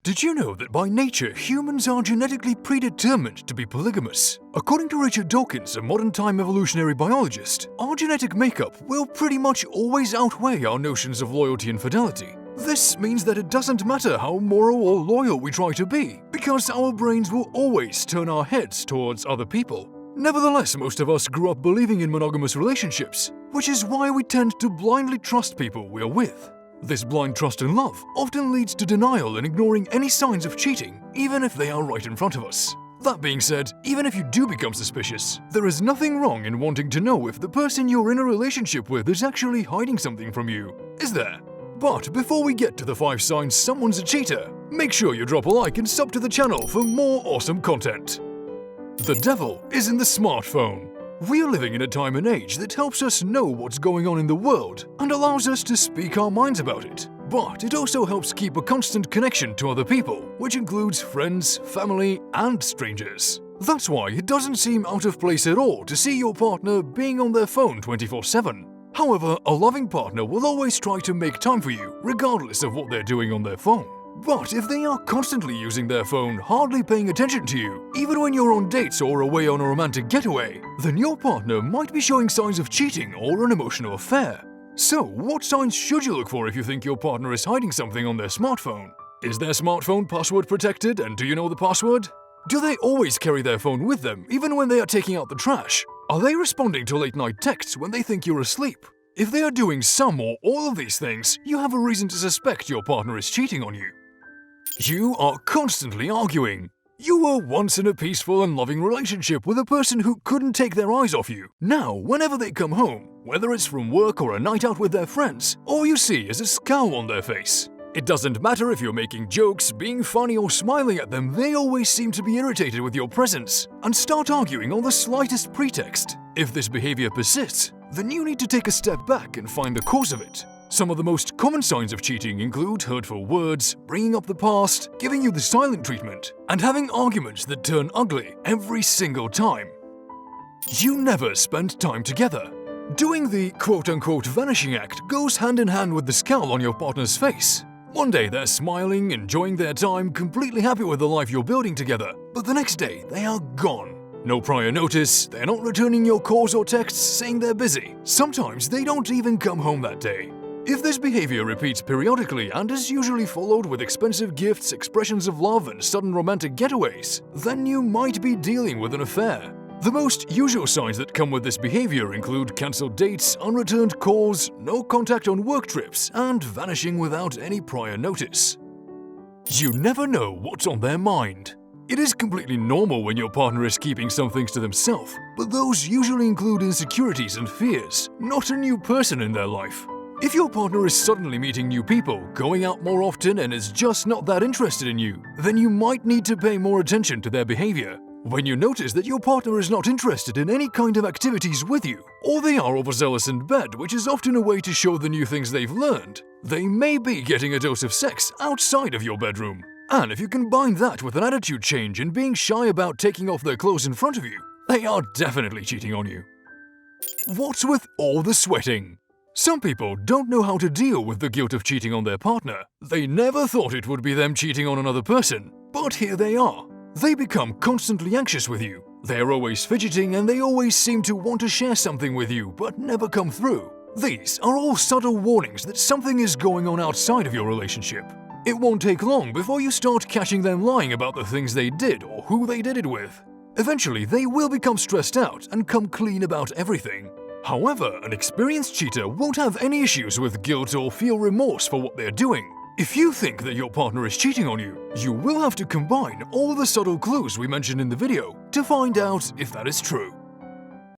Did you know that by nature, humans are genetically predetermined to be polygamous? According to Richard Dawkins, a modern-time evolutionary biologist, our genetic makeup will pretty much always outweigh our notions of loyalty and fidelity. This means that it doesn't matter how moral or loyal we try to be, because our brains will always turn our heads towards other people. Nevertheless, most of us grew up believing in monogamous relationships, which is why we tend to blindly trust people we're with. This blind trust and love often leads to denial and ignoring any signs of cheating, even if they are right in front of us. That being said, even if you do become suspicious, there is nothing wrong in wanting to know if the person you're in a relationship with is actually hiding something from you, is there? But before we get to the 5 signs someone's a cheater, make sure you drop a like and sub to the channel for more awesome content. The devil is in the smartphone. We are living in a time and age that helps us know what's going on in the world and allows us to speak our minds about it. But it also helps keep a constant connection to other people, which includes friends, family, and strangers. That's why it doesn't seem out of place at all to see your partner being on their phone 24/7. However, a loving partner will always try to make time for you, regardless of what they're doing on their phone. But if they are constantly using their phone, hardly paying attention to you, even when you're on dates or away on a romantic getaway, then your partner might be showing signs of cheating or an emotional affair. So, what signs should you look for if you think your partner is hiding something on their smartphone? Is their smartphone password protected, and do you know the password? Do they always carry their phone with them, even when they are taking out the trash? Are they responding to late-night texts when they think you're asleep? If they are doing some or all of these things, you have a reason to suspect your partner is cheating on you. You are constantly arguing. You were once in a peaceful and loving relationship with a person who couldn't take their eyes off you. Now, whenever they come home, whether it's from work or a night out with their friends, all you see is a scowl on their face. It doesn't matter if you're making jokes, being funny, or smiling at them, they always seem to be irritated with your presence and start arguing on the slightest pretext. If this behavior persists, then you need to take a step back and find the cause of it. Some of the most common signs of cheating include hurtful words, bringing up the past, giving you the silent treatment, and having arguments that turn ugly every single time. You never spend time together. Doing the quote-unquote vanishing act goes hand in hand with the scowl on your partner's face. One day they're smiling, enjoying their time, completely happy with the life you're building together, but the next day they are gone. No prior notice, they're not returning your calls or texts saying they're busy. Sometimes they don't even come home that day. If this behavior repeats periodically and is usually followed with expensive gifts, expressions of love, and sudden romantic getaways, then you might be dealing with an affair. The most usual signs that come with this behavior include cancelled dates, unreturned calls, no contact on work trips, and vanishing without any prior notice. You never know what's on their mind. It is completely normal when your partner is keeping some things to themselves, but those usually include insecurities and fears, not a new person in their life. If your partner is suddenly meeting new people, going out more often, and is just not that interested in you, then you might need to pay more attention to their behavior. When you notice that your partner is not interested in any kind of activities with you, or they are overzealous in bed, which is often a way to show the new things they've learned, they may be getting a dose of sex outside of your bedroom. And if you combine that with an attitude change and being shy about taking off their clothes in front of you, they are definitely cheating on you. What's with all the sweating? Some people don't know how to deal with the guilt of cheating on their partner. They never thought it would be them cheating on another person, but here they are. They become constantly anxious with you. They are always fidgeting and they always seem to want to share something with you but never come through. These are all subtle warnings that something is going on outside of your relationship. It won't take long before you start catching them lying about the things they did or who they did it with. Eventually, they will become stressed out and come clean about everything. However, an experienced cheater won't have any issues with guilt or feel remorse for what they're doing. If you think that your partner is cheating on you, you will have to combine all the subtle clues we mentioned in the video to find out if that is true.